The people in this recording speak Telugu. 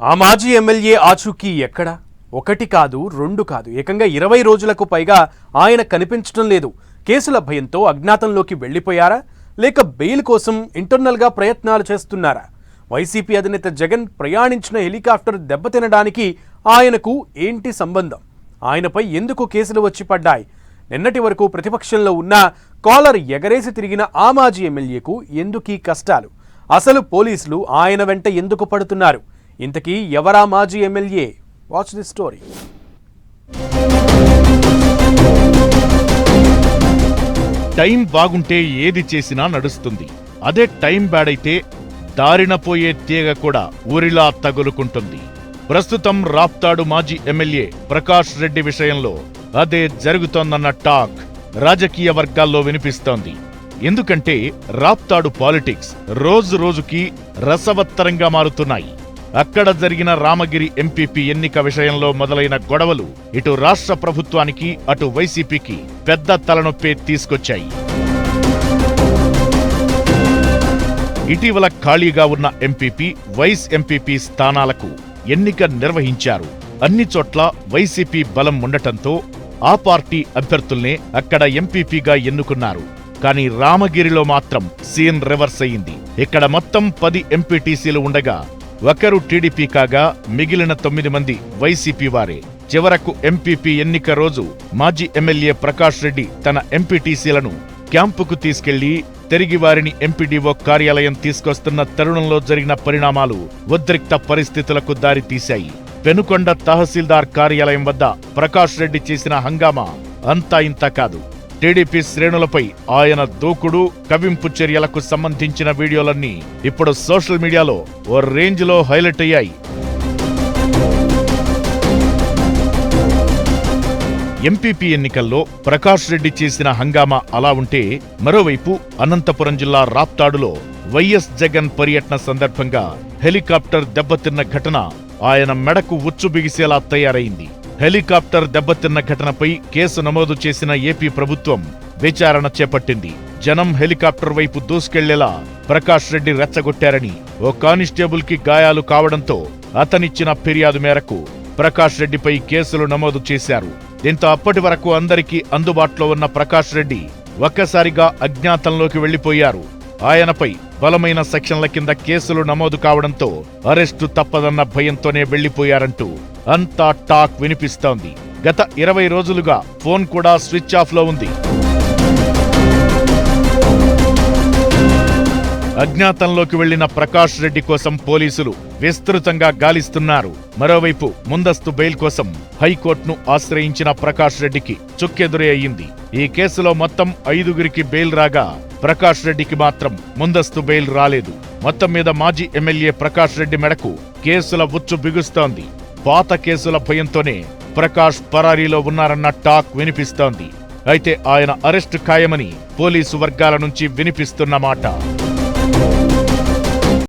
ఆ మాజీ ఎమ్మెల్యే ఆచూకీ ఎక్కడ? ఒకటి కాదు, రెండు కాదు, ఏకంగా 20 రోజులకు పైగా ఆయన కనిపించడం లేదు. కేసుల భయంతో అజ్ఞాతంలోకి వెళ్లిపోయారా? లేక బెయిల్ కోసం ఇంటర్నల్గా ప్రయత్నాలు చేస్తున్నారా? వైసీపీ అధినేత జగన్ ప్రయాణించిన హెలికాప్టర్ దెబ్బతినడానికి ఆయనకు ఏంటి సంబంధం? ఆయనపై ఎందుకు కేసులు వచ్చి పడ్డాయి? నిన్నటి వరకు ప్రతిపక్షంలో ఉన్న కాలర్ ఎగరేసి తిరిగిన ఆ మాజీ ఎమ్మెల్యేకు ఎందుకీ కష్టాలు? అసలు పోలీసులు ఆయన వెంట ఎందుకు పడుతున్నారు? ఇంతకీ ఎవరా మాజీ MLA? Watch the story. Time బాగుంటే ఏది చేసినా నడుస్తుంది. అదే టైం బ్యాడ్ అయితే దారిన పోయే తీగ కూడా ఊరిలా తగులుకుంటుంది. ప్రస్తుతం రాప్తాడు మాజీ ఎమ్మెల్యే ప్రకాష్ రెడ్డి విషయంలో అదే జరుగుతోందన్న టాక్ రాజకీయ వర్గాల్లో వినిపిస్తోంది. ఎందుకంటే రాప్తాడు పాలిటిక్స్ రోజు రోజుకి రసవత్తరంగా మారుతున్నాయి. అక్కడ జరిగిన రామగిరి ఎంపీపీ ఎన్నిక విషయంలో మొదలైన గొడవలు ఇటు రాష్ట్ర ప్రభుత్వానికి అటు వైసీపీకి పెద్ద తలనొప్పే తీసుకొచ్చాయి. ఇటీవల ఖాళీగా ఉన్న ఎంపీపీ, వైస్ ఎంపీపీ స్థానాలకు ఎన్నిక నిర్వహించారు. అన్ని చోట్ల వైసీపీ బలం ఉండటంతో ఆ పార్టీ అభ్యర్థుల్నే అక్కడ ఎంపీపీగా ఎన్నుకున్నారు. కానీ రామగిరిలో మాత్రం సీన్ రివర్స్ అయింది. ఇక్కడ మొత్తం 10 ఎంపీటీసీలు ఉండగా ఒకరు టీడీపీ కాగా మిగిలిన 9 మంది వైసీపీ వారే. చివరకు ఎంపీపీ ఎన్నిక రోజు మాజీ ఎమ్మెల్యే ప్రకాష్ రెడ్డి తన ఎంపీటీసీలను క్యాంపుకు తీసుకెళ్లి తిరిగి వారిని ఎంపీడీఓ కార్యాలయం తీసుకొస్తున్న తరుణంలో జరిగిన పరిణామాలు ఉద్రిక్త పరిస్థితులకు దారితీశాయి. పెనుకొండ తహసీల్దార్ కార్యాలయం వద్ద ప్రకాష్ రెడ్డి చేసిన హంగామా అంతా ఇంతా కాదు. టీడీపీ శ్రేణులపై ఆయన దూకుడు, కవింపు చర్యలకు సంబంధించిన వీడియోలన్నీ ఇప్పుడు సోషల్ మీడియాలో ఓ రేంజ్లో హైలైట్ అయ్యాయి. ఎంపీపీ ఎన్నికల్లో ప్రకాష్ రెడ్డి చేసిన హంగామా అలా ఉంటే, మరోవైపు అనంతపురం జిల్లా రాప్తాడులో వైఎస్ జగన్ పర్యటన సందర్భంగా హెలికాప్టర్ దెబ్బతిన్న ఘటన ఆయన మెడకు ఉచ్చు బిగిసేలా తయారైంది. హెలికాప్టర్ దెబ్బతిన్న ఘటనపై కేసు నమోదు చేసిన ఏపీ ప్రభుత్వం విచారణ చేపట్టింది. జనం హెలికాప్టర్ వైపు దూసుకెళ్లేలా ప్రకాష్ రెడ్డి రెచ్చగొట్టారని ఓ కానిస్టేబుల్ కి గాయాలు కావడంతో అతనిచ్చిన ఫిర్యాదు మేరకు ప్రకాష్ రెడ్డిపై కేసులు నమోదు చేశారు. దీంతో అప్పటి వరకు అందరికీ అందుబాటులో ఉన్న ప్రకాష్ రెడ్డి ఒక్కసారిగా అజ్ఞాతంలోకి వెళ్లిపోయారు. ఆయనపై బలమైన సెక్షన్ల కింద కేసులు నమోదు కావడంతో అరెస్టు తప్పదన్న భయంతోనే వెళ్లిపోయారంటూ అంతా టాక్ వినిపిస్తోంది. గత 20 రోజులుగా ఫోన్ కూడా స్విచ్ ఆఫ్ లో ఉంది. అజ్ఞాతంలోకి వెళ్లిన ప్రకాష్ రెడ్డి కోసం పోలీసులు విస్తృతంగా గాలిస్తున్నారు. మరోవైపు ముందస్తు బెయిల్ కోసం హైకోర్టును ఆశ్రయించిన ప్రకాష్ రెడ్డికి చుక్కెదురే అయ్యింది. ఈ కేసులో మొత్తం 5గురికి బెయిల్ రాగా ప్రకాష్ రెడ్డికి మాత్రం ముందస్తు బెయిల్ రాలేదు. మొత్తం మీద మాజీ ఎమ్మెల్యే ప్రకాష్ రెడ్డి మెడకు కేసుల ఉచ్చు బిగుస్తోంది. పాత కేసుల భయంతోనే ప్రకాష్ పరారీలో ఉన్నారన్న టాక్ వినిపిస్తోంది. అయితే ఆయన అరెస్టు ఖాయమని పోలీసు వర్గాల నుంచి వినిపిస్తున్న మాట.